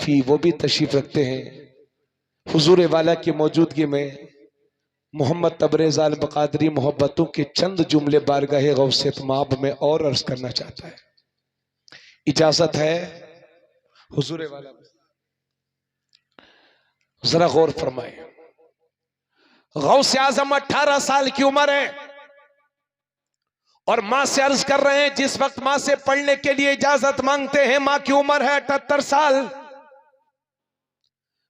नफ़ी वो भी तशरीफ रखते हैं। हुजूर वाला की मौजूदगी में मोहम्मद तबरेज़ आल बकादरी मोहब्बतों के चंद जुमले बारगाह गौसे तमाम में और अर्ज करना चाहता है। इजाजत है हुजूर वाला, जरा गौर फरमाए। गौसे आजम 18 साल की उम्र है और मां से अर्ज कर रहे हैं, जिस वक्त मां से पढ़ने के लिए इजाजत मांगते हैं, मां की उम्र है 78 साल।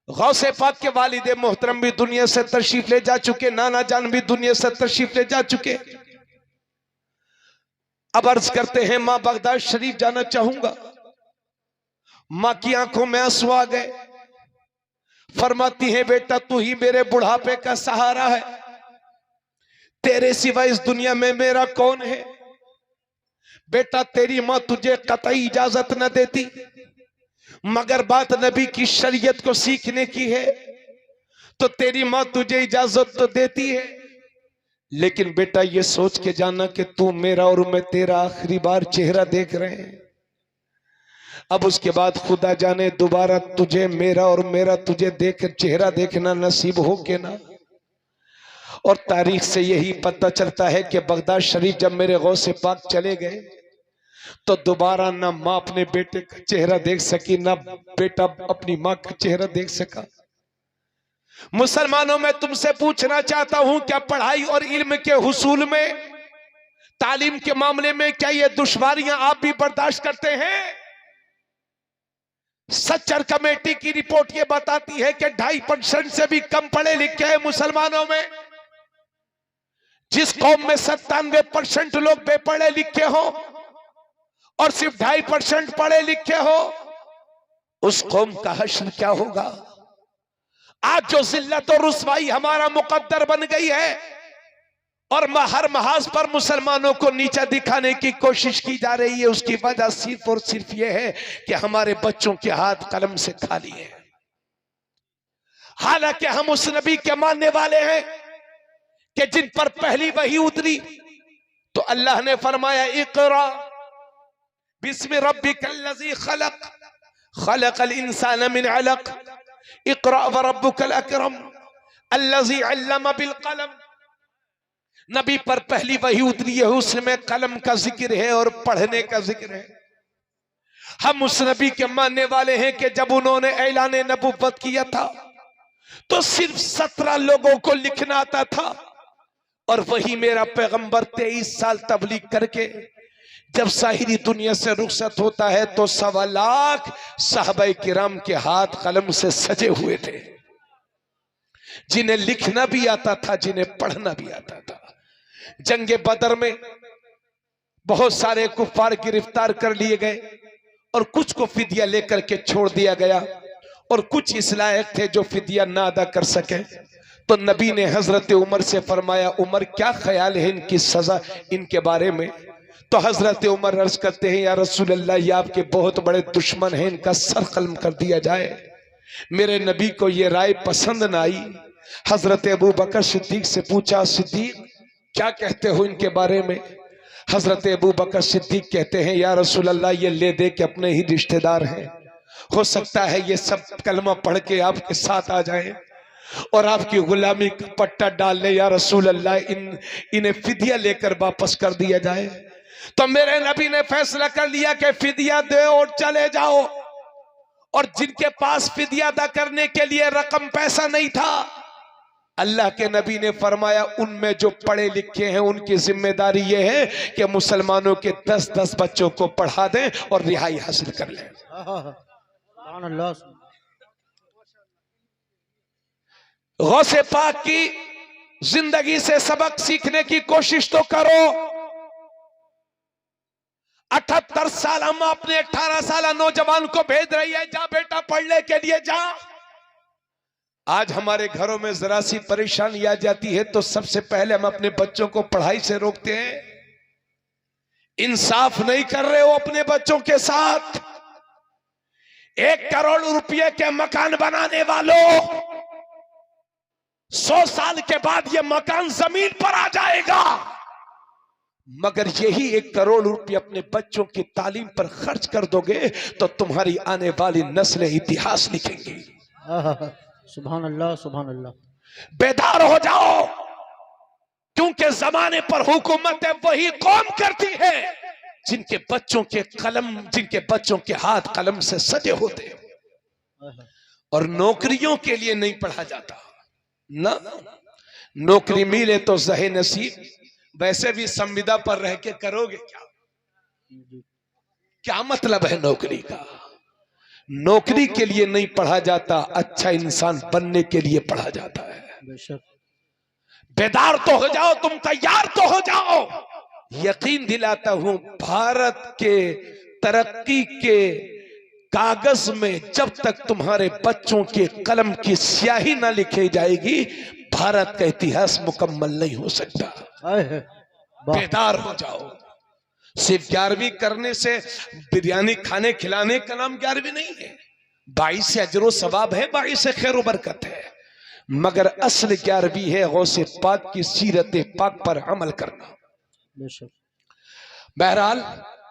गौसे पाक के वालिद मोहतरम भी दुनिया से तशरीफ ले जा चुके, नाना जान भी दुनिया से तशरीफ ले जा चुके। अब अर्ज करते हैं, मां बगदाद शरीफ जाना चाहूंगा। मां की आंखों में आंसू आ गए। फरमाती है, बेटा तू ही मेरे बुढ़ापे का सहारा है, तेरे सिवा इस दुनिया में मेरा कौन है। बेटा तेरी मां तुझे कतई इजाजत न देती, मगर बात नबी की शरीयत को सीखने की है तो तेरी मां तुझे इजाजत तो देती है, लेकिन बेटा ये सोच के जाना कि तू मेरा और मैं तेरा आखिरी बार चेहरा देख रहे हैं। अब उसके बाद खुदा जाने दोबारा तुझे मेरा और मेरा तुझे देख चेहरा देखना नसीब हो के ना। और तारीख से यही पता चलता है कि बगदाद शरीफ जब मेरे गौसे पाक चले गए तो दोबारा ना मां अपने बेटे का चेहरा देख सकी, ना बेटा अपनी मां का चेहरा देख सका। मुसलमानों, मैं तुमसे पूछना चाहता हूं, क्या पढ़ाई और इल्म के हुसूल में, तालीम के मामले में क्या ये दुश्वारियां आप भी बर्दाश्त करते हैं? सच्चर कमेटी की रिपोर्ट ये बताती है कि 2.5% से भी कम पढ़े लिखे हैं मुसलमानों में। जिस कौम में 97% लोग बेपढ़े लिखे हो और सिर्फ 2.5% पढ़े लिखे हो, उस कौम का हश्र क्या होगा? आज जो जिल्लत और रुसवाई हमारा मुकद्दर बन गई है और हर महाज पर मुसलमानों को नीचा दिखाने की कोशिश की जा रही है, उसकी वजह सिर्फ और सिर्फ यह है कि हमारे बच्चों के हाथ कलम से खाली है। हालांकि हम उस नबी के मानने वाले हैं कि जिन पर पहली वही उतरी तो अल्लाह ने फरमाया, इक़रा बिस्मि रब्बिकल्लज़ी खलक़ खलक़ल इंसान मिन अलक़ इक़रा व रब्बुकल अकरम अल्लज़ी अल्लम बिल कलम। नबी पर पहली वही उतरी है, उसमें कलम का जिक्र है और पढ़ने का जिक्र है। हम उस नबी के मानने वाले हैं कि जब उन्होंने ऐलान नबुव्वत किया था तो सिर्फ 17 लोगों को लिखना आता था और वही मेरा पैगंबर 23 साल तबलीग करके जब साहिरी दुनिया से रुखसत होता है तो 1.25 लाख साहबाए किराम के हाथ कलम से सजे हुए थे, जिन्हें लिखना भी आता था, जिन्हें पढ़ना भी आता था। जंगे बदर में बहुत सारे कुफ्फार गिरफ्तार कर लिए गए और कुछ को फिदिया लेकर के छोड़ दिया गया और कुछ इस लायक थे जो फिदिया ना अदा कर सके। तो नबी ने हजरत उमर से फरमाया, उमर क्या ख्याल है इनकी सजा, इनके बारे में? तो हजरत उमर अर्ज करते हैं, या रसूल अल्लाह, ये आपके बहुत बड़े दुश्मन हैं, इनका सर कलम कर दिया जाए। मेरे नबी को ये राय पसंद न आई। हजरत अबू बकर सिद्दीक से पूछा, सिद्दीक क्या कहते हो इनके बारे में? हजरत अबू बकर सिद्दीक कहते हैं, या रसूल अल्लाह, ये ले दे के अपने ही रिश्तेदार हैं, हो सकता है ये सब कलमा पढ़ के आपके साथ आ जाए और आपकी गुलामी का पट्टा डाल ले। या रसूल अल्लाह, इन्हें फिदिया लेकर वापस कर दिया जाए। तो मेरे नबी ने फैसला कर लिया कि फिदिया दे और चले जाओ। और जिनके पास फिदिया अदा करने के लिए रकम पैसा नहीं था, अल्लाह के नबी ने फरमाया, उनमें जो पढ़े लिखे हैं उनकी जिम्मेदारी यह है कि मुसलमानों के 10-10 बच्चों को पढ़ा दें और रिहाई हासिल कर लें। गौसे पाक की जिंदगी से सबक सीखने की कोशिश तो करो। 78 साल हम अपने 18 साल नौजवान को भेज रही है, जा बेटा पढ़ने के लिए जा। आज हमारे घरों में जरा सी परेशानी आ जाती है तो सबसे पहले हम अपने बच्चों को पढ़ाई से रोकते हैं। इंसाफ नहीं कर रहे हो अपने बच्चों के साथ। 1 करोड़ रुपए के मकान बनाने वालों, 100 साल के बाद ये मकान जमीन पर आ जाएगा। मगर यही 1 करोड़ रुपये अपने बच्चों की तालीम पर खर्च कर दोगे तो तुम्हारी आने वाली नस्लें इतिहास लिखेंगी। सुभान अल्लाह, सुभान अल्लाह। बेदार हो जाओ, क्योंकि जमाने पर हुकूमत वही कौम करती है जिनके बच्चों के कलम, जिनके बच्चों के हाथ कलम से सजे होते हैं। और नौकरियों के लिए नहीं पढ़ा जाता ना, नौकरी मिले तो ज़हे नसीब, वैसे भी संविदा पर रह के करोगे क्या? क्या मतलब है नौकरी का? नौकरी के लिए नहीं पढ़ा जाता, अच्छा इंसान बनने के लिए पढ़ा जाता है। बेदार तो हो जाओ, तुम तैयार तो हो जाओ। यकीन दिलाता हूं, भारत के तरक्की के कागज में जब तक तुम्हारे बच्चों के कलम की स्याही ना लिखी जाएगी, भारत का इतिहास मुकम्मल नहीं हो सकता। बेदार हो जाओ। सिर्फ 11वीं करने से बिरयानी खाने खिलाने का नाम 11वीं नहीं है। 22 अजरो सवाब है, 22 खैर बरकत है, मगर असल 11वीं है गौसे पाक की सीरत पाक पर अमल करना। बहरहाल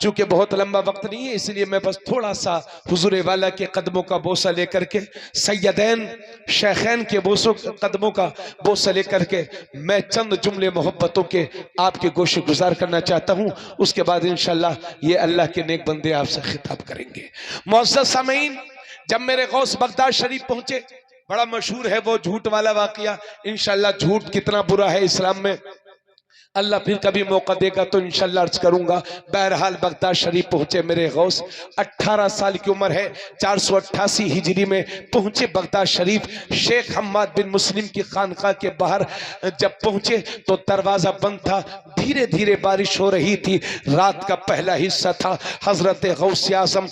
चूंकि बहुत लंबा वक्त नहीं है, इसलिए मैं बस थोड़ा सा हुजूर वाला के कदमों का बोसा लेकर के, सैयदैन शेखैन के बोसों कदमों का बोसा लेकर के मैं चंद जुमले मोहब्बतों के आपके गोशे गुजार करना चाहता हूं। उसके बाद इंशाल्लाह ये अल्लाह के नेक बंदे आपसे खिताब करेंगे। मुअज़्ज़ज़ सामीन, जब मेरे गौस बगदाद शरीफ पहुंचे, बड़ा मशहूर है वो झूठ वाला वाकया। इंशाल्लाह झूठ कितना बुरा है इस्लाम में, अल्लाह फिर कभी मौका देगा तो इंशाल्लाह अर्ज करूंगा। बहरहाल बगदाद शरीफ पहुंचे मेरे गौस, 18 साल की उम्र है, 488 हिजरी में पहुंचे बगदाद शरीफ। शेख हम्माद बिन मुस्लिम की खानका के बाहर जब पहुंचे तो दरवाजा बंद था, धीरे धीरे बारिश हो रही थी, रात का पहला हिस्सा था। हजरत गौस आज़म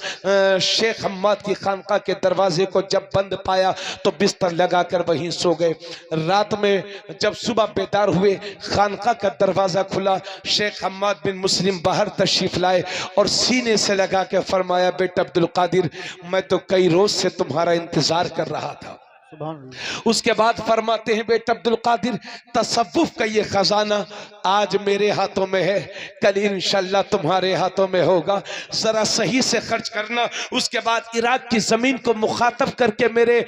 शेख हम्माद की खानका के दरवाजे को जब बंद पाया तो बिस्तर लगाकर वहीं सो गए। रात में जब सुबह बेदार हुए, खानका का दरवाजा खुला, शेख हम्माद बिन मुस्लिम बाहर तशरीफ लाए और सीने से लगा के फरमाया, बेटा अब्दुल कादिर, मैं तो कई रोज से तुम्हारा इंतजार कर रहा था। उसके बाद फरमाते हैं, बेटा अब्दुल कादिर, तसव्वुफ का ये खजाना आज मेरे हाथों में है, कल इंशाल्लाह तुम्हारे हाथों में होगा, जरा सही से खर्च करना। उसके बाद इराक की जमीन को मुखातब करके मेरे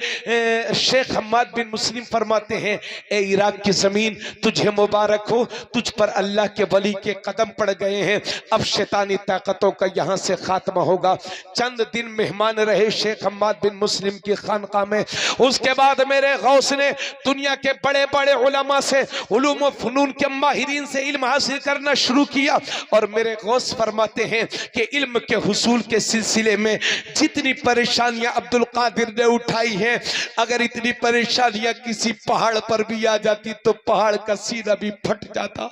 शेख हम्माद बिन मुस्लिम फरमाते हैं, ए इराक की जमीन, तुझे मुबारक हो, तुझ पर अल्लाह के वली के कदम पड़ गए हैं, अब शैतानी ताकतों का यहाँ से खात्मा होगा। चंद दिन मेहमान रहे शेख हम्माद बिन मुस्लिम की खानका में। उसके बाद मेरे गौस ने दुनिया के बड़े बड़े उलमा से, उलूम व फनून के माहिरीन से इल्म हासिल करना शुरू किया। और मेरे गौस फरमाते हैं कि इल्म के हुसूल के सिलसिले में जितनी परेशानियां अब्दुल कादिर ने उठाई हैं, अगर इतनी परेशानियां किसी पहाड़ पर भी आ जाती तो पहाड़ का सीना भी फट जाता।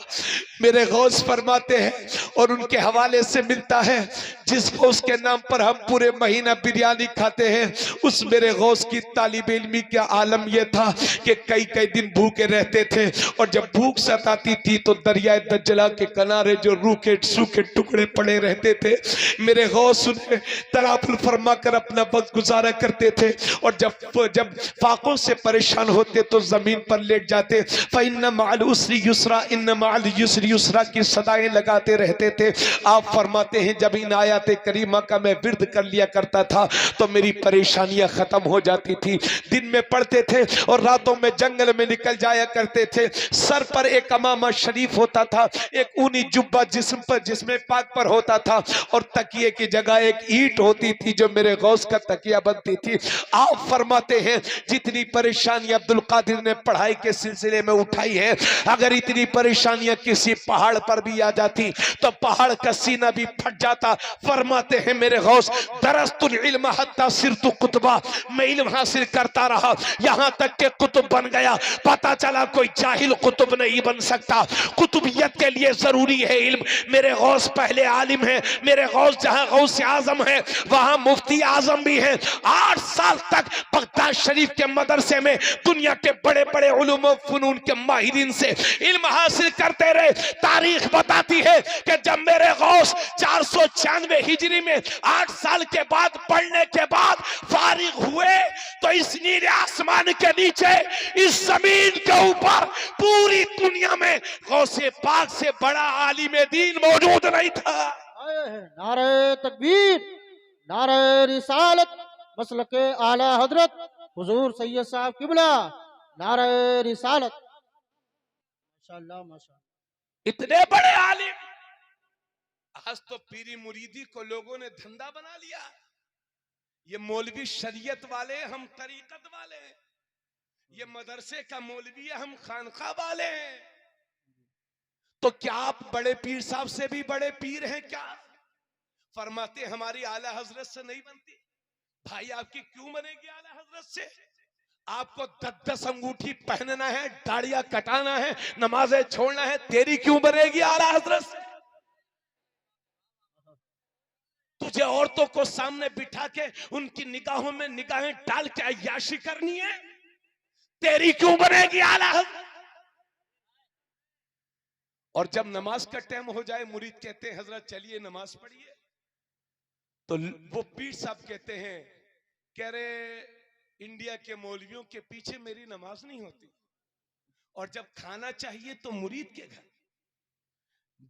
मेरे गौस फरमाते हैं, और उनके हवाले से मिलता है, जिस गौस के नाम पर हम पूरे महीना बिरयानी खाते हैं, उस मेरे गौस की तालिब इल्मी का आलम यह था कि कई कई दिन भूखे रहते थे, और जब भूख सताती थी तो दरियाए दज्जला के किनारे जो रूखे सूखे टुकड़े पड़े रहते थे, मेरे गौस उन्हें तराफुल फरमा कर अपना वक्त गुजारा करते थे। और जब फाकों से परेशान होते तो जमीन पर लेट जाते, फ़इन्न मअल उसरि युसरा, इन्न मअल युसरि युसरा की सदाएं लगाते रहते थे। आप फरमाते हैं, जब इन आयात करीमा का मैं विर्द कर लिया करता था तो मेरी परेशानियां खत्म हो जाती थी। दिन में पढ़ते थे और रातों में जंगल में निकल जाया करते थे। सर पर एक अमामा शरीफ होता था, एक ऊनी जुब्बा जिसमें पाक पर होता था, और तकिए की जगह एक ईंट होती थी जो मेरे गौस का तकिया बनती थी। आप फरमाते हैं, जितनी परेशानी अब्दुल कादिर ने पढ़ाई के सिलसिले में उठाई है, अगर इतनी परेशानियां किसी पहाड़ पर भी आ जाती तो पहाड़ का सीना भी फट जाता। फरमाते हैं मेरे गौस, दरस्तुल इल्म हत्ता सिरतु कुतबा, मैं इल्म हासिल करता रहा यहां तक के कुतुब बन गया। पता चला कोई जाहिल कुतुब नहीं बन सकता, कुतुबियत के लिए जरूरी है इल्म। मेरे गौस पहले आलिम है, मेरे गौस जहां गौस आजम है वहां मुफ्ती आजम भी है। 8 साल तक बगदाद शरीफ के मदरसे में दुनिया के बड़े बड़े उलूम व फनून के माहिरीन से इल्म हासिल करते रहे। तारीख बताती है कि जब मेरे गौस 496 हिजरी में 8 साल के बाद पढ़ने के बाद फारिग हुए तो इस नीले आसमान के नीचे, इस जमीन के ऊपर, पूरी दुनिया में गौसे पाक से बड़ा आलिम दीन मौजूद नहीं था। नारे तकबीर, नारे रिसालत, मसलके आला हजरत हुजूर सैयद साहब किबला, नारे रिसालत। माशाअल्लाह माशाअल्लाह। इतने बड़े आलिम, आज तो पीरी मुरीदी को लोगों ने धंधा बना लिया। ये मौलवी शरीयत वाले, हम तरीकत वाले हैं। ये मदरसे का मौलवी है, हम खानका वाले हैं। तो क्या आप बड़े पीर साहब से भी बड़े पीर हैं क्या? फरमाते हमारी आला हजरत से नहीं बनती। भाई आपकी क्यों बनेगी आला हजरत से? आपको 10-10 अंगूठी पहनना है, दाढ़ियां कटाना है, नमाजें छोड़ना है, तेरी क्यों बनेगी आला हजरत से? तुझे औरतों को सामने बिठा के उनकी निगाहों में निगाहें डाल के अय्याशी करनी है, तेरी क्यों बनेगी आला हजरत? और जब नमाज का टाइम हो जाए, मुरीद कहते हैं हजरत चलिए नमाज पढ़िए, तो वो पीर साहब कहते हैं, कह रहे इंडिया के मौलवियों के पीछे मेरी नमाज नहीं होती। और जब खाना चाहिए तो मुरीद के घर,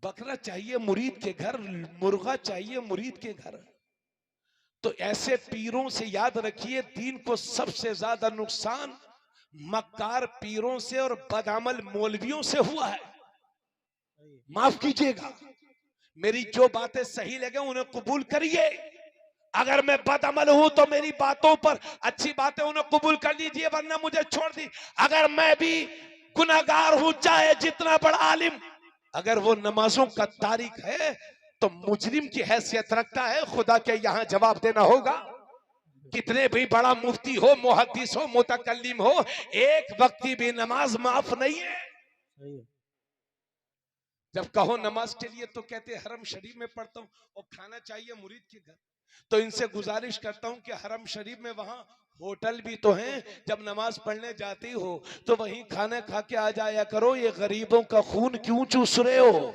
बकरा चाहिए मुरीद के घर, मुर्गा चाहिए मुरीद के घर। तो ऐसे पीरों से याद रखिए, दीन को सबसे ज्यादा नुकसान मक्कार पीरों से और बदअमल मौलवियों से हुआ है। माफ कीजिएगा, मेरी जो बातें सही लगे उन्हें कबूल करिए। अगर मैं बदअमल हूं तो मेरी बातों पर अच्छी बातें उन्हें कबूल कर लीजिए, वरना मुझे छोड़ दी। अगर मैं भी गुनाहगार हूं, चाहे जितना बड़ा आलिम, अगर वो नमाजों का तारीख है तो मुजरिम की हैसियत रखता है, खुदा के यहां जवाब देना होगा। कितने भी बड़ा मुफ्ती हो, मुहद्दिस हो, मुतकल्लिम हो, एक वक्त की भी नमाज माफ नहीं है। जब कहो नमाज के लिए तो कहते हरम शरीफ में पढ़ता हूं, और खाना चाहिए मुरीद के घर। तो इनसे गुजारिश करता हूं कि हरम शरीफ में वहां होटल भी तो हैं, जब नमाज पढ़ने जाती हो तो वहीं खाना खा के आ जाया करो। ये गरीबों का खून क्यों चूस रहे हो?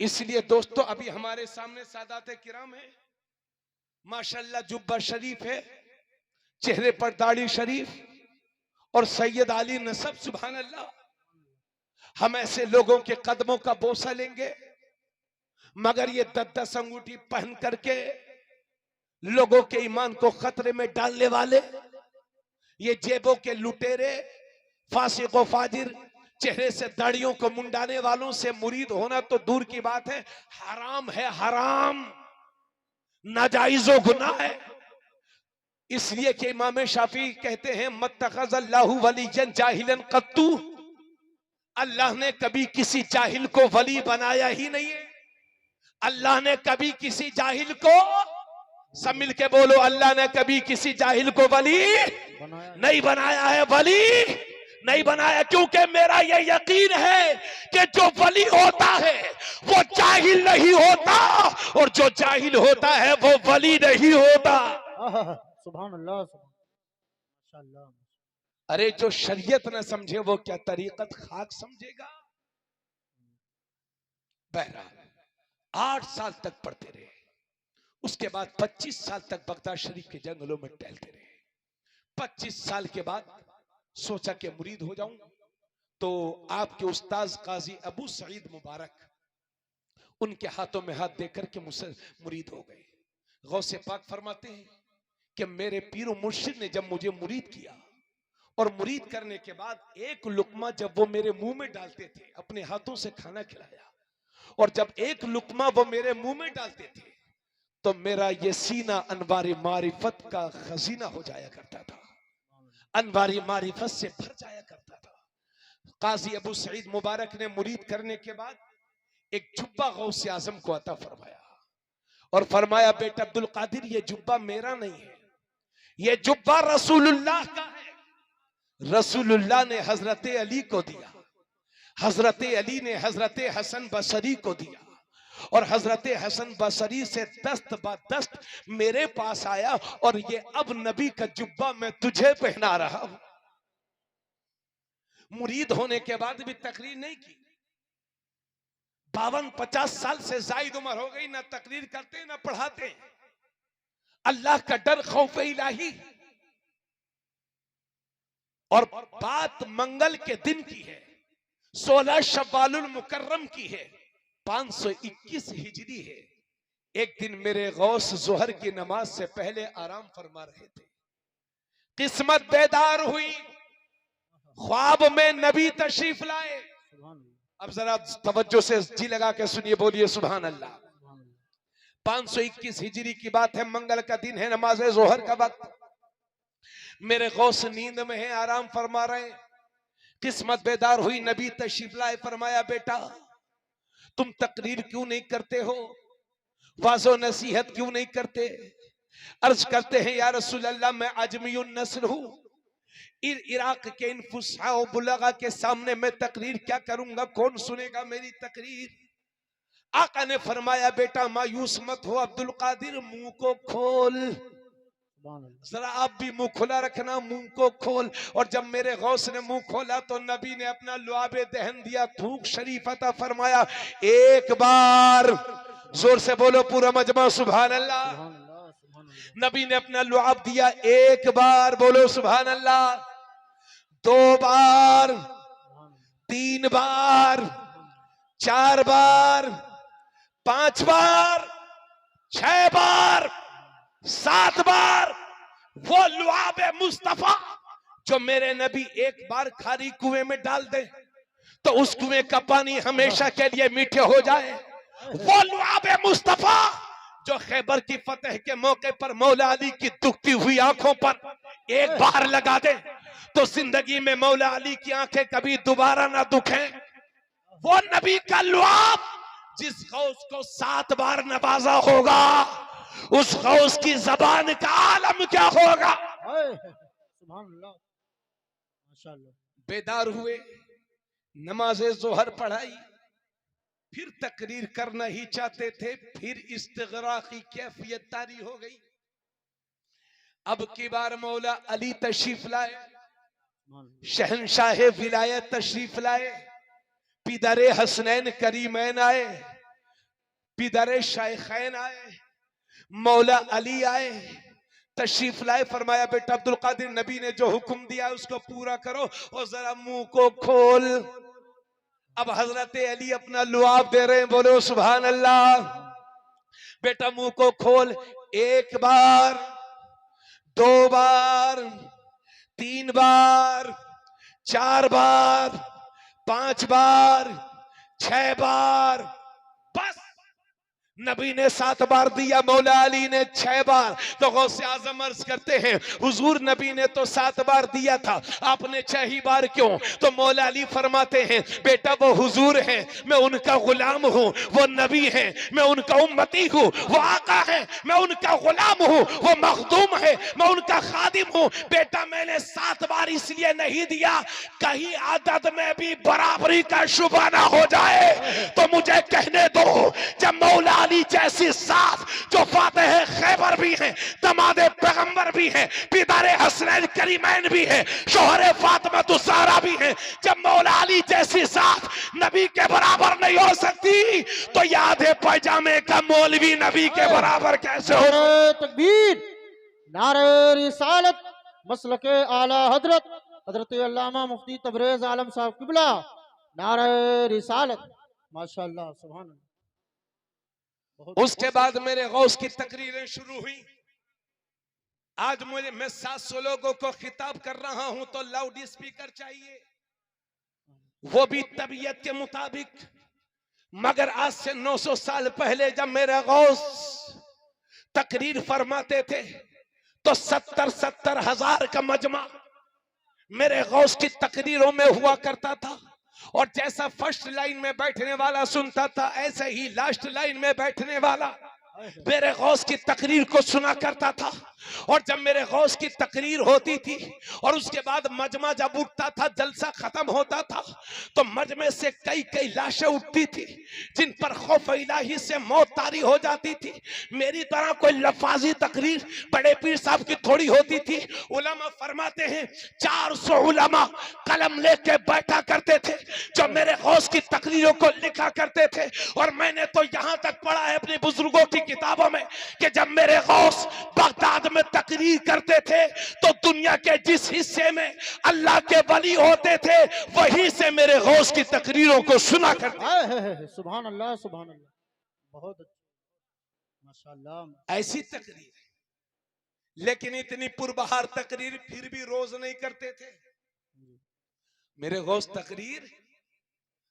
इसलिए दोस्तों, अभी हमारे सामने सादाते किराम है, माशाल्लाह जुब्बा शरीफ है, चेहरे पर दाढ़ी शरीफ और सैयद अली नसब, सुभान अल्लाह। हम ऐसे लोगों के कदमों का बोसा लेंगे, मगर ये 10-10 अंगूठी पहन करके लोगों के ईमान को खतरे में डालने वाले, ये जेबों के लुटेरे, फासिक व फाजिर, चेहरे से दाढ़ियों को मुंडाने वालों से मुरीद होना तो दूर की बात है, हराम है, हराम, नाजायज़ो गुनाह है। इसलिए कि इमाम शाफी कहते हैं, मत्तखज़ल्लाहु वलिय्यन जाहिलन कत्तू, अल्लाह ने कभी किसी जाहिल को वली बनाया ही नहीं है। अल्लाह ने कभी किसी जाहिल को, सब मिल के बोलो, अल्लाह ने कभी किसी जाहिल को वली नहीं बनाया है, वली नहीं बनाया। क्योंकि मेरा ये यकीन है कि जो वली होता है वो जाहिल नहीं होता, और जो जाहिल होता है वो वली नहीं होता। सुभान अल्लाह, माशाअल्लाह। अरे जो शरीयत न समझे वो क्या तरीकत खाक समझेगा? बहरहाल 8 साल तक पढ़ते रहे, उसके बाद 25 साल तक बगदाद शरीफ के जंगलों में टहलते रहे। 25 साल के बाद सोचा कि मुरीद हो जाऊं, तो आपके उस्ताद काजी अबू सईद मुबारक, उनके हाथों में हाथ देकर के मुझसे मुरीद हो गए। गौसे पाक फरमाते हैं कि मेरे पीर मुर्शिद ने जब मुझे मुरीद किया, और मुरीद करने के बाद एक लुकमा जब वो मेरे मुंह में डालते थे, अपने हाथों से खाना खिलाया, और जब एक लुकमा वो मेरे मुंह में डालते थे तो मेरा ये सीना अनवारी मारिफत का खजीना हो जाया करता था, अनवारी मारिफत से भर जाया करता था। काजी अबू सईद मुबारक ने मुरीद करने के बाद एक जुब्बा गौसे आजम को अता फरमाया, और फरमाया, बेटा अब्दुल कादिर, ये जुब्बा मेरा नहीं है, ये जुब्बा रसूलुल्लाह का है। रसूलुल्लाह ने हजरत अली को दिया, हजरत अली ने हजरत हसन बसरी को दिया, और हजरत हसन बसरी से दस्त ब दस्त मेरे पास आया, और ये अब नबी का जुब्बा मैं तुझे पहना रहा हूं। मुरीद होने के बाद भी तकरीर नहीं की। 52-50 साल से जायद उम्र हो गई, ना तकरीर करते ना पढ़ाते। अल्लाह का डर, खौफ इलाही। और बात मंगल के दिन की है, 16 शव्वालुल मुकर्रम की है, 521 हिजरी है। एक दिन मेरे गौस जोहर की नमाज से पहले आराम फरमा रहे थे, किस्मत बेदार हुई, ख्वाब में नबी तशरीफ लाए। अब जरा तवज्जो से जी लगा के सुनिए, बोलिए सुभान अल्लाह। 521 हिजरी की बात है, मंगल का दिन है, नमाज जोहर का वक्त। मेरे गौस नींद में है, आराम फरमा रहे हैं, किस्मत बेदार हुई, नबी तशरीफ लाए। फरमाया, बेटा तुम तकरीर क्यों नहीं करते हो, वाज़ो नसीहत क्यों नहीं करते? अर्ज करते हैं, या रसूल अल्लाह मैं अजमीयुन नस्ल हूं, इराक के इन फुसहा और बुलगा के सामने मैं तकरीर क्या करूंगा, कौन सुनेगा मेरी तकरीर? आका ने फरमाया, बेटा मायूस मत हो, अब्दुल कादिर मुंह को खोल, जरा आप भी मुंह खुला रखना, मुंह को खोल। और जब मेरे गौस ने मुंह खोला तो नबी ने अपना लुआबे दहन दिया, थूक शरीफ अता फरमाया। एक बार जोर से बोलो पूरा मजमा सुभान अल्लाह। नबी ने अपना लुआब दिया, एक बार बोलो सुभान अल्लाह, 2 बार, 3 बार, 4 बार, 5 बार, 6 बार, 7 बार। वो लुआबे मुस्तफा जो मेरे नबी एक बार खारी कुएं में डाल दे तो उस कुएं का पानी हमेशा के लिए मीठे हो जाए। वो लुआबे मुस्तफा जो खैबर की फतह के मौके पर मौला अली की दुखती हुई आंखों पर एक बार लगा दे तो जिंदगी में मौला अली की आंखें कभी दोबारा ना दुखें। वो नबी का लुआब जिस गौस को 7 बार नवाजा होगा, उस गौस की जबान का आलम क्या होगा। सुभान अल्लाह, माशाअल्लाह। बेदार हुए, नमाज़े जोहर पढ़ाई, फिर तकरीर करना ही चाहते थे, फिर इस्तिग़राक़ी कैफियत तारी हो गई। अब की बार मौला अली तशरीफ लाए, शहनशाह विलायत तशरीफ लाए, पिदरे हसनैन करीमैन आए, पिदरे शाइखैन आए, मौला अली आए, तशरीफ लाए। फरमाया, बेटा अब्दुल कादिर नबी ने जो हुक्म दिया उसको पूरा करो और जरा मुंह को खोल। अब हजरत अली अपना लुआब दे रहे हैं, बोलो सुभान अल्लाह। बेटा मुंह को खोल, 1 बार, 2 बार, 3 बार, 4 बार, 5 बार, 6 बार। बस नबी ने 7 बार दिया, मौला अली ने 6 बार। तो गौसे आजम अर्ज करते हैं, हुजूर नबी ने तो 7 बार दिया था, आपने 6 ही बार क्यों? तो मौला अली फरमाते हैं, बेटा वो हुजूर हैं, मैं उनका गुलाम हूं, वो नबी हैं, मैं उनका उम्मती हूं, वो आका है, मैं उनका गुलाम हूं, वो मखदूम है, मैं उनका खादिम हूं। बेटा मैंने 7 बार इसलिए नहीं दिया, कहीं आदत में भी बराबरी का शुबा ना हो जाए। तो मुझे कहने दो, जब मौला अली जैसी साथ जो फातिह खैबर भी हैं, दमादे पैगंबर भी हैं, पितारे हसनैन करीमैन भी हैं, शोहरे फातिमा तो ज़हरा भी हैं, जब मौला अली जैसी साथ नबी के बराबर नहीं हो सकती तो याद है पैजामे का मौलवी नबी के बराबर कैसे हो? नारे तकबीर, नारे रिसालत, मसलके आला हजरत हजरत अल्लामा मुफ्ती तबरेज आलम साहब किबला, नारे रिसालत, माशाअल्लाह, सुभान अल्लाह। उसके बाद मेरे गौस की तकरीरें शुरू हुई। आज मैं 700 लोगों को खिताब कर रहा हूं तो लाउड स्पीकर चाहिए, वो भी तबीयत के मुताबिक। मगर आज से 900 साल पहले जब मेरे गौस तकरीर फरमाते थे तो 70 हजार का मजमा मेरे गौस की तकरीरों में हुआ करता था। और जैसा फर्स्ट लाइन में बैठने वाला सुनता था, ऐसे ही लास्ट लाइन में बैठने वाला मेरे गौस की तकरीर को सुना करता था। और जब मेरे गौस की तकरीर होती थी और उसके बाद मजमा जब उठता था, जलसा खत्म होता था, तो मजमे से कई कई लाशें उठती थी जिन पर खौफ इलाही से मौत तारी हो जाती थी। मेरी तरह कोई लफाजी तकरीर बड़े पीर साहब की थोड़ी होती थी। उलमा फरमाते हैं 400 उलमा कलम लेके बैठा करते थे जो मेरे गौस की तकरीरों को लिखा करते थे। और मैंने तो यहां तक पढ़ा है अपने बुजुर्गों की किताबों में कि जब मेरे गौस बाद में तकरीर करते थे तो दुनिया के जिस हिस्से में अल्लाह के वली होते थे वहीं से मेरे गौस की तकरीरों को सुना करते। सुभान अल्लाह, सुभान अल्लाह, बहुत अच्छा, माशाअल्लाह। ऐसी तकरीर, लेकिन इतनी पुरबहार तकरीर फिर भी रोज नहीं करते थे। मेरे गौस तकरीर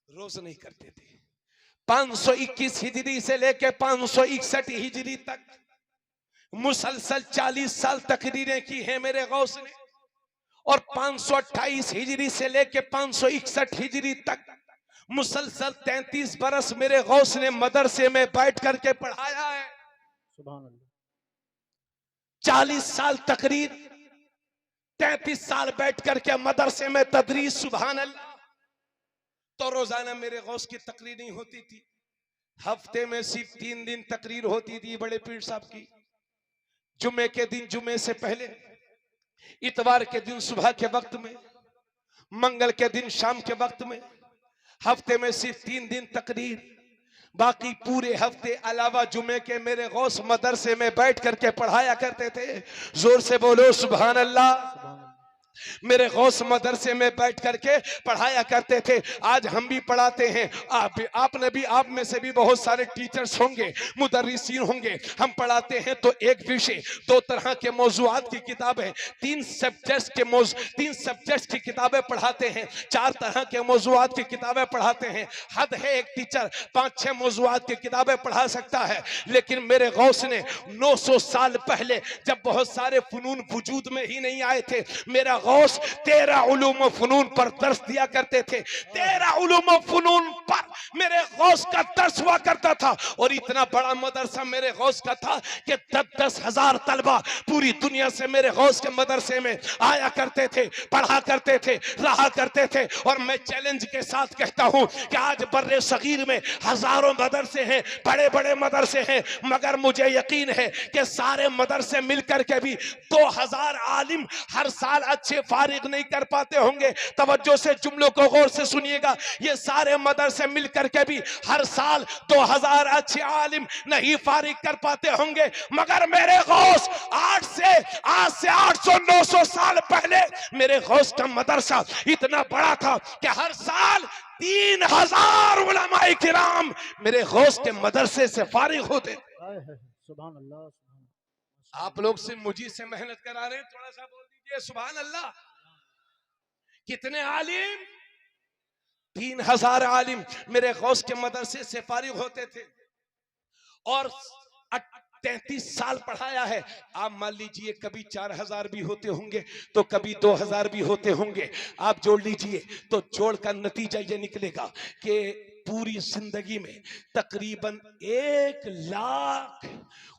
रोज नहीं करते थे। 521 हिजरी से लेकर 561 हिजरी तक मुसलसल 40 साल तकरीरें की हैं मेरे गौस ने, और 528 हिजरी से लेकर 561 हिजरी तक मुसलसल 33 बरस मेरे गौस ने मदरसे में बैठ करके पढ़ाया है। सुभान अल्लाह। 40 साल तकरीर, 33 साल बैठ करके मदरसे में तदरीस, सुभान अल्लाह। तो रोजाना मेरे गौस की तकरीर नहीं होती थी, हफ्ते में सिर्फ 3 दिन तकरीर होती थी बड़े पीर साहब की। जुमे के दिन जुमे से पहले, इतवार के दिन सुबह के वक्त में, मंगल के दिन शाम के वक्त में। हफ्ते में सिर्फ 3 दिन तकरीर, बाकी पूरे हफ्ते अलावा जुमे के मेरे गौस मदरसे में बैठ करके पढ़ाया करते थे। जोर से बोलो सुभान अल्लाह। मेरे गौस मदरसे में बैठ करके पढ़ाया करते थे। आज हम भी पढ़ाते हैं, आपने भी, आप में से भी बहुत सारे टीचर्स होंगे, मुदर्रिसीन होंगे। हम पढ़ाते हैं तो एक विषय 2 तरह के मौजूआत की किताबें, 3 सब्जेक्ट्स की किताबें पढ़ाते हैं, 4 तरह के मौजूआत की किताबें पढ़ाते हैं। हद है एक टीचर 5-6 मौजूआत की किताबें पढ़ा सकता है, लेकिन मेरे गौस ने 900 साल पहले, जब बहुत सारे फनून वजूद में ही नहीं आए थे, मेरा गौस 13 उलूम व फनून पर दर्स दिया करते थे। 13 उलूम व फनून पर मेरे गौस का दर्स हुआ करता था। और इतना बड़ा मदरसा मेरे गौस का था कि 10-10 हजार तलबा पूरी दुनिया से मेरे गौस के मदरसे में आया करते थे, पढ़ा करते थे, रहा करते थे। और मैं चैलेंज के साथ कहता हूं कि आज बर्रे सगीर में हजारों मदरसे हैं, बड़े बड़े मदरसे हैं, मगर मुझे यकीन है कि सारे मदरसे मिलकर के भी 2000 आलिम हर साल अच्छे फारिग नहीं कर पाते होंगे। तवज्जो से जुमलों को गौर से सुनिएगा। ये सारे मदरसे मिलकर के भी हर साल 2000 अच्छे आलिम नहीं फारिग कर पाते होंगे, मगर मेरे गौस आज से 800-900 साल पहले मेरे गौस का मदरसा इतना बड़ा था कि हर साल 3000 उलमाए किराम मेरे गौस के मदरसे से फारिग होते। सुभान अल्लाह। आप लोग से मुझी से मेहनत करा रहे हैं, थोड़ा सा बोल दीजिए सुभान अल्लाह। कितने आलिम? 3000 आलिम मेरे गौस के मदरसे से फारिग होते थे, और 33 साल पढ़ाया है। आप मान लीजिए कभी 4000 भी होते होंगे तो कभी 2000 भी होते होंगे। आप जोड़ लीजिए तो जोड़ का नतीजा ये निकलेगा कि पूरी जिंदगी में तकरीबन 1 लाख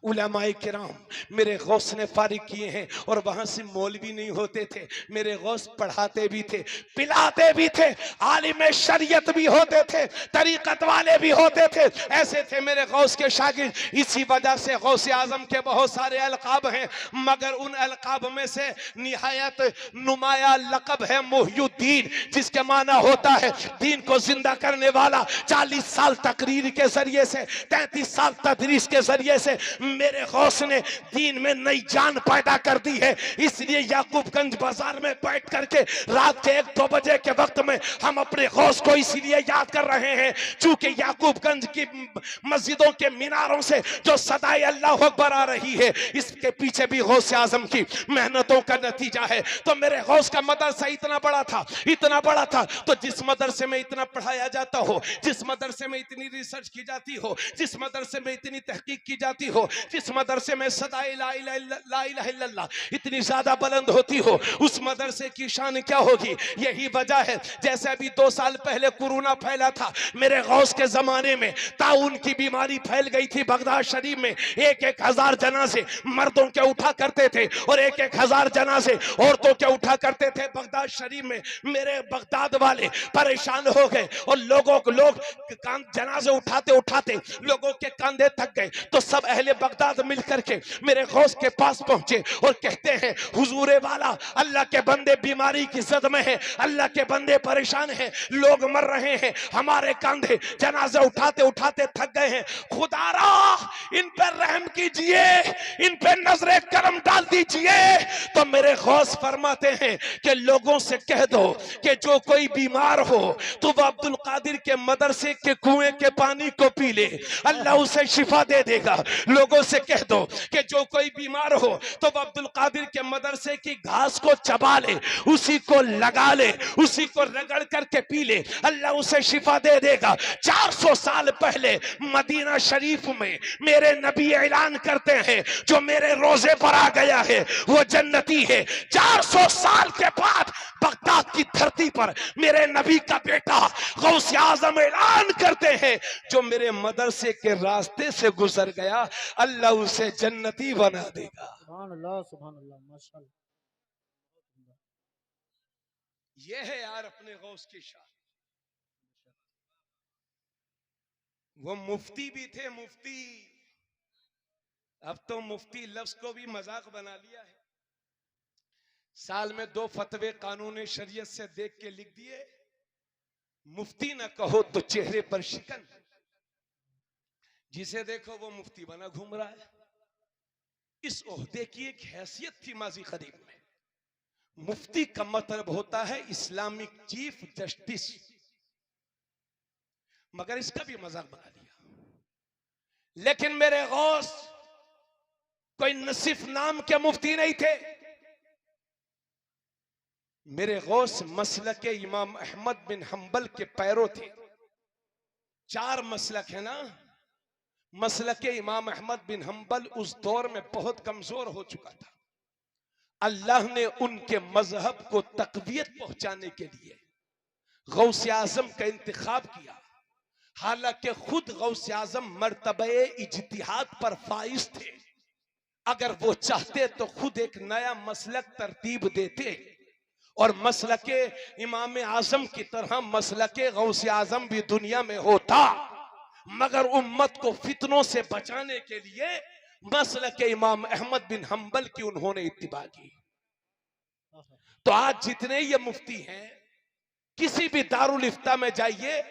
उलमाए किराम मेरे गौस ने फारिग किए हैं। और वहां से मौलवी नहीं होते थे, मेरे गौस पढ़ाते भी थे, पिलाते भी थे, आलिम शरीयत भी होते थे, तरीकत वाले भी होते थे। ऐसे थे मेरे गौस के शागिर्द। इसी वजह से गौस आजम के बहुत सारे अलकाब हैं, मगर उन अलकाब में से निहायत नुमाया लकब है मुहय्युद्दीन, जिसके माना होता है दीन को जिंदा करने वाला। 40 साल तकरीर के जरिए से, 33 साल तदरीस के जरिए से मेरे गौस ने दीन में नई जान पैदा कर दी है। इसलिए याकूबगंज बाजार में बैठ करके रात के 1-2 बजे के वक्त में हम अपने गौस को इसलिए याद कर रहे हैं चूंकि याकूबगंज की मस्जिदों के मीनारों से जो सदाए अल्लाह अकबर आ रही है, इसके पीछे भी गौस आजम की मेहनतों का नतीजा है। तो मेरे गौस का मदरसा इतना बड़ा था, इतना बड़ा था, तो जिस मदरसे में इतना पढ़ाया जाता हो, जिस मदरसे में इतनी रिसर्च की जाती हो, जिस मदरसे में इतनी तहकीक की जाती हो, जिस मदरसे में सदाए ला इलाहा इल्लल्लाह इतनी ज्यादा बुलंद होती हो, उस मदरसे की शान क्या होगी। यही वजह है जैसे अभी 2 साल पहले कोरोना फैला था, मेरे गौस के जमाने में ताउन की बीमारी फैल गई थी बगदाद शरीफ में। 1-1 हजार जनाजे मर्दों के उठा करते थे और 1-1 हजार जनाजे औरतों के उठा करते थे बगदाद शरीफ में। मेरे बगदाद वाले परेशान हो गए और लोग लोग जनाजे उठाते उठाते लोगों के कंधे थक गए तो सब अहले बगदाद मिलकर के मेरे गौस के पास पहुंचे और कहते हैं हुजूरे वाला, अल्लाह के बंदे बीमारी की जद में है, अल्लाह के बंदे परेशान हैं, लोग मर रहे हैं, हमारे कंधे जनाजे उठाते उठाते थक गए हैं, खुदारा इन पर रहम कीजिए, इन पर नजरे करम डाल दीजिए। तो मेरे गौस फरमाते हैं कि लोगों से कह दो कि जो कोई बीमार हो तो वह अब्दुल कादिर के मदरसे के कुएं के पानी को पी ले, अल्लाह उसे शिफा दे देगा। लोगों से कह दो कि जो कोई बीमार हो तो वह अब्दुल कादिर के मदरसे की घास को चबा ले, उसी को लगा ले, उसी को रगड़ करके पी ले, अल्लाह उसे शिफा दे देगा। 400 साल पहले मदीना शरीफ में मेरे नबी ऐलान करते हैं जो मेरे रोजे पर आ गया है वो जन्नती है। 400 साल के बाद बगदाद की धरती पर मेरे नबी का बेटा गौस आजम ऐलान करते हैं जो मेरे मदरसे के रास्ते से गुजर गया अल्लाह उसे जन्नती बना देगा। सुभान अल्लाह, सुभान अल्लाह, माशाअल्लाह। यह है यार अपने गौस की शान। वो मुफ्ती भी थे, मुफ्ती। अब तो मुफ्ती लफ्ज को भी मजाक बना लिया है। साल में 2 फतवे कानून शरीयत से देख के लिख दिए, मुफ्ती ना कहो तो चेहरे पर शिकन। जिसे देखो वो मुफ्ती बना घूम रहा है। इस ओहदे की एक हैसियत थी माजी कदीम में। मुफ्ती का मतलब होता है इस्लामिक चीफ जस्टिस, मगर इसका भी मजाक बना लिया। लेकिन मेरे गौस कोई नसीफ नाम के मुफ्ती नहीं थे। मेरे गौस मसलक के इमाम अहमद बिन हंबल के पैरों थे। 4 मसलक है ना। मसलक के इमाम अहमद बिन हंबल उस दौर में बहुत कमजोर हो चुका था। अल्लाह ने उनके मजहब को तकवीयत पहुंचाने के लिए गौस आजम का इंतखाब किया। हालांकि खुद गौस आजम मर्तबे इज्तिहाद पर फाइज थे। अगर वो चाहते तो खुद एक नया मसलक तरतीब देते और मसलके इमाम आजम की तरह मसलके गौस आजम भी दुनिया में होता, मगर उम्मत को फितनों से बचाने के लिए मसलके इमाम अहमद बिन हंबल की उन्होंने इत्तिबा की। तो आज जितने ये मुफ्ती हैं, किसी भी दारुल इफ्ता में जाइए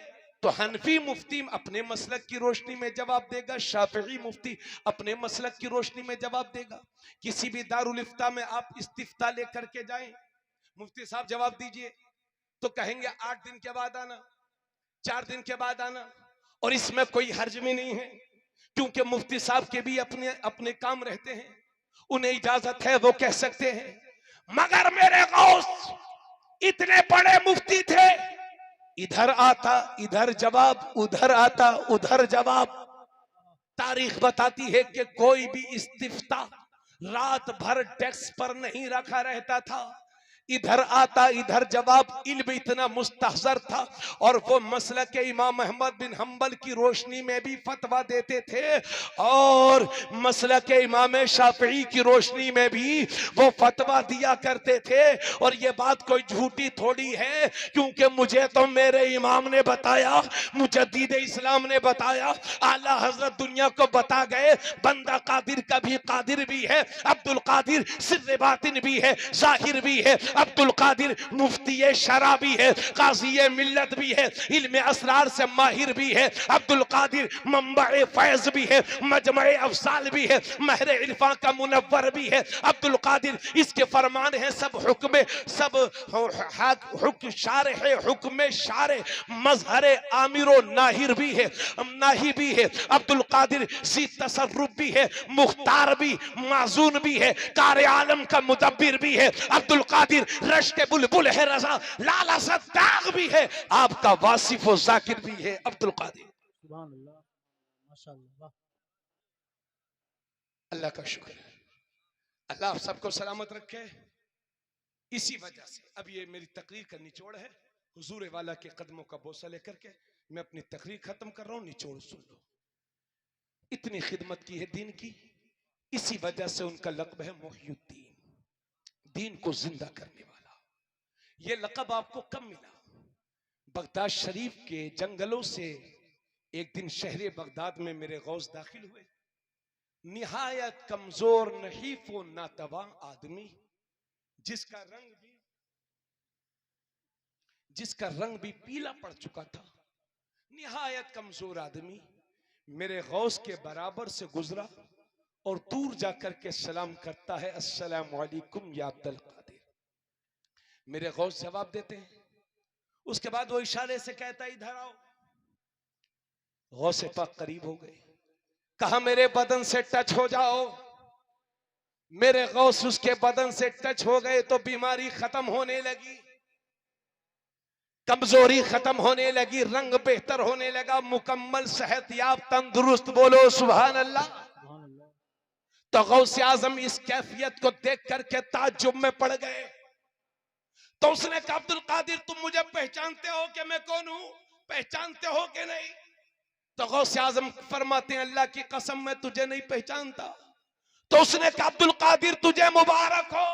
तो हनफी मुफ्ती अपने मसलक की रोशनी में जवाब देगा, शाफिई मुफ्ती अपने मसलक की रोशनी में जवाब देगा। किसी भी दारुल इफ्ता में आप इस्तिफ्ता लेकर के जाएं, मुफ्ती साहब जवाब दीजिए, तो कहेंगे 8 दिन के बाद आना, 4 दिन के बाद आना। और इसमें कोई हर्ज भी नहीं है, क्योंकि मुफ्ती साहब के भी अपने अपने काम रहते हैं, उन्हें इजाजत है, वो कह सकते हैं। मगर मेरे गौस इतने बड़े मुफ्ती थे, इधर आता इधर जवाब, उधर आता उधर जवाब। तारीख बताती है कि कोई भी इस्तिफ्ता रात भर डेस्क पर नहीं रखा रहता था, इधर आता इधर जवाब। इल्म इतना मुस्तहजर था और वो मसलक के इमाम अहमद बिन हंबल की रोशनी में भी फतवा देते थे और मसलक के इमाम शाफी की रोशनी में भी वो फतवा दिया करते थे। और ये बात कोई झूठी थोड़ी है, क्योंकि मुझे तो मेरे इमाम ने बताया, मुजद्दिद इस्लाम ने बताया, आला हजरत दुनिया को बता गए, बंदा कादिर का भी कादिर भी है, अब्दुल कादिर सिर्र बातिन भी है, जाहिर भी है, अब्दुल कादिर मुफ्ती शरा भी है, काजी मिल्लत भी है, इल्म असरार से माहिर भी है, अब्दुल कादिर मंबा फैज भी है, मजमे अफसाल भी है, महर इरफा का मुनव्वर भी है। अब्दुल कादिर इसके फरमान है सब हुक्म, सब हुक्म शार है, हुक्म शार मजहर आमिरो नाहिर भी है, नाही भी है। अब्दुल कादिर सी तसर्रुफ भी है, मुख्तार भी, माजून भी है, कार आलम का मुदब्बिर भी है। अब्दुल कादिर रश्क बुलबुल है, रजा लाला सद्दाग भी है, आपका वासिफ और जाकिर भी है अब्दुल कादिर। सुभान अल्लाह, माशाअल्लाह। अल्लाह का शुक्र है, अल्लाह आप सबको सलामत रखे। इसी वजह से अब ये मेरी तकरीर का निचोड़ है, हुजूर वाला के कदमों का बोसा लेकर के मैं अपनी तकरीर खत्म कर रहा हूं। निचोड़ सुन लो। इतनी खिदमत की है दीन की, इसी वजह से उनका लक़ब है मोहिउद्दीन, दीन को जिंदा करने वाला। ये लक़ब आपको कब मिला? बगदाद शरीफ के जंगलों से एक दिन शहर बगदाद में मेरे गौस दाखिल हुए। निहायत कमजोर नहीफ व नातवा आदमी, जिसका रंग भी पीला पड़ चुका था। निहायत कमजोर आदमी मेरे गौस के बराबर से गुजरा और दूर जाकर के सलाम करता है, अस्सलाम वालेकुम या अब्दुल कादिर। मेरे गौस जवाब देते हैं। उसके बाद वो इशारे से कहता, इधर आओ। गौसे पाक करीब हो गए, कहा मेरे बदन से टच हो जाओ। मेरे गौस उसके बदन से टच हो गए तो बीमारी खत्म होने लगी, कमजोरी खत्म होने लगी, रंग बेहतर होने लगा, मुकम्मल सेहतयाब तंदुरुस्त। बोलो सुभान अल्लाह। तो गौसे आजम इस कैफियत को देख करके ताज्जुब में पड़ गए। तो उसने कहा, अब्दुल कादिर तुम मुझे पहचानते हो कि मैं कौन हूं? पहचानते हो कि नहीं? तो गौसे आजम फरमाते हैं, अल्लाह की कसम मैं तुझे नहीं पहचानता। तो उसने कहा, अब्दुल कादिर तुझे मुबारक हो,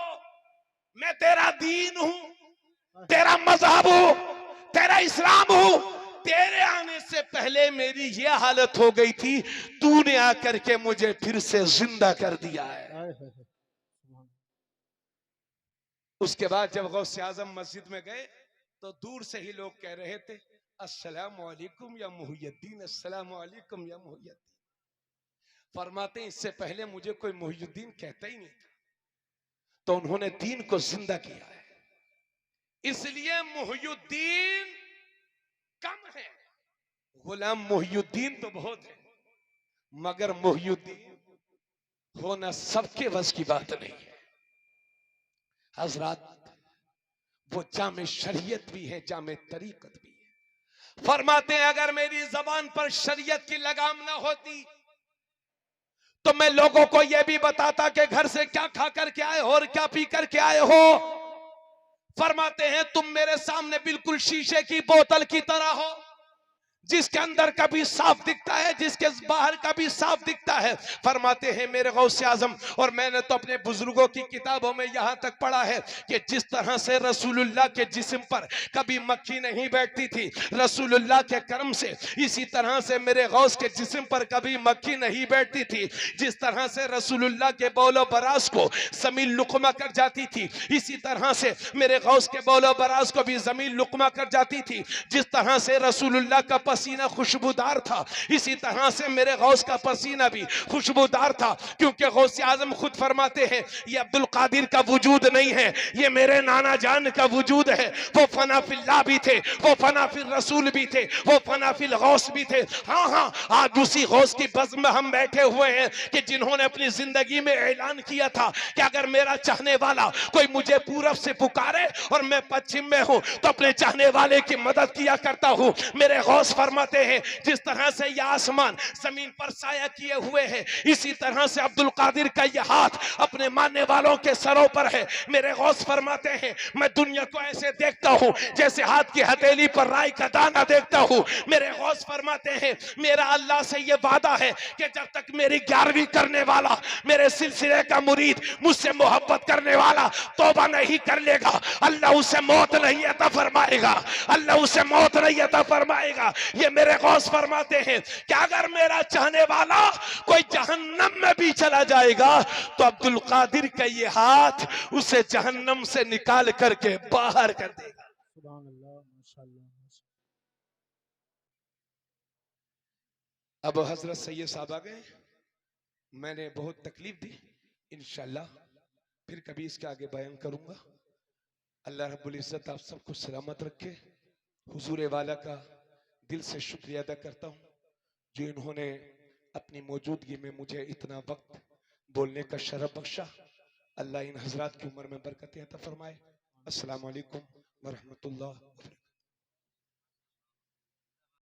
मैं तेरा दीन हूं, तेरा मजहब हूं, तेरा इस्लाम हूं। तेरे आने से पहले मेरी ये हालत हो गई थी, तूने आकर के मुझे फिर से जिंदा कर दिया है। उसके बाद जब गौसे आजम मस्जिद में गए तो दूर से ही लोग कह रहे थे, अस्सलाम वालेकुम या मुहियुद्दीन, अस्सलाम वालेकुम या मुहियुद्दीन। फरमाते इससे पहले मुझे कोई मुहियुद्दीन कहता ही नहीं था, तो उन्होंने दीन को जिंदा किया है। इसलिए मुहियुद्दीन कम है, गुलाम मुहियुद्दीन तो बहुत है, मगर मुहियुद्दीन होना सबके बस की बात नहीं है। हजरात, वो जामे शरीयत भी है, जामे तरीकत भी है। फरमाते हैं अगर मेरी जबान पर शरीयत की लगाम ना होती तो मैं लोगों को यह भी बताता कि घर से क्या खा करके आए हो और क्या पी करके आए हो। फरमाते हैं तुम मेरे सामने बिल्कुल शीशे की बोतल की तरह हो, जिसके अंदर का भी साफ दिखता है, जिसके बाहर का भी साफ दिखता है। फरमाते हैं मेरे गौसे आजम, और मैंने तो अपने बुजुर्गों की किताबों में यहां तक पढ़ा है कि जिस तरह से रसूलुल्लाह के जिस्म पर कभी मक्खी नहीं बैठती थी रसूलुल्लाह के कर्म से, इसी तरह से मेरे गौस के जिस्म पर कभी मक्खी नहीं बैठती थी। जिस तरह से रसूलुल्लाह के बौलो बरास को जमीन लुकमा कर जाती थी, इसी तरह से मेरे गौस के बौलो बरास को भी जमीन लुकमा कर जाती थी। जिस तरह से रसूलुल्लाह का पसीना खुशबूदार था, इसी तरह से मेरे गौस का पसीना भी खुशबूदार था। क्योंकि गौसे आजम खुद फरमाते हैं ये अब्दुल कादिर का वजूद नहीं है, ये मेरे नाना जान का वजूद है। वो फना फिल्लाह भी थे, वो फना फिल रसूल भी थे, वो फना फिल गौस भी थे। हाँ हाँ, आज उसी गौस की बज़्म में हम बैठे हुए हैं कि जिन्होंने अपनी जिंदगी में ऐलान किया था कि अगर मेरा चाहने वाला कोई मुझे पूरब से पुकारे और मैं पश्चिम में हूं तो अपने चाहने वाले की मदद किया करता हूं। मेरे गौस फरमाते हैं जिस तरह से यह आसमान जमीन पर साया किए हुए है, इसी तरह से अब्दुल कादिर का यह हाथ अपने मानने वालों के सरों पर है। मेरे गौस फरमाते हैं मैं दुनिया को ऐसे देखता हूं जैसे हाथ की हथेली पर राई का दाना देखता हूं। मेरे गौस फरमाते हैं मेरा अल्लाह से यह वादा है कि जब तक मेरी 11वीं करने वाला, मेरे सिलसिले का मुरीद, मुझसे मोहब्बत करने वाला तौबा नहीं कर लेगा, अल्लाह उसे मौत नहीं अता फरमाएगा, अल्लाह उसे मौत नहीं अता फरमाएगा। ये मेरे गौस फरमाते हैं कि अगर मेरा चाहने वाला कोई जहन्नम में भी चला जाएगा तो अब्दुल कादिर का ये हाथ उसे जहन्नम से निकाल करके बाहर कर देगा। सुभान अल्लाह, माशाअल्लाह। अब हजरत सैयद साहब आ गए, मैंने बहुत तकलीफ दी, इंशाल्लाह फिर कभी इसके आगे बयान करूंगा। अल्लाह रब्बुल इज्जत आप सबको सलामत रखे। हुजूर वाला का दिल से शुक्रिया अदा करता हूँ जो इन्होंने अपनी मौजूदगी में मुझे इतना वक्त बोलने का शरफ बख्शा। अल्लाह इन हजरात की उम्र में बरकत अता फरमाए। अस्सलाम वालेकुम व रहमतुल्लाह।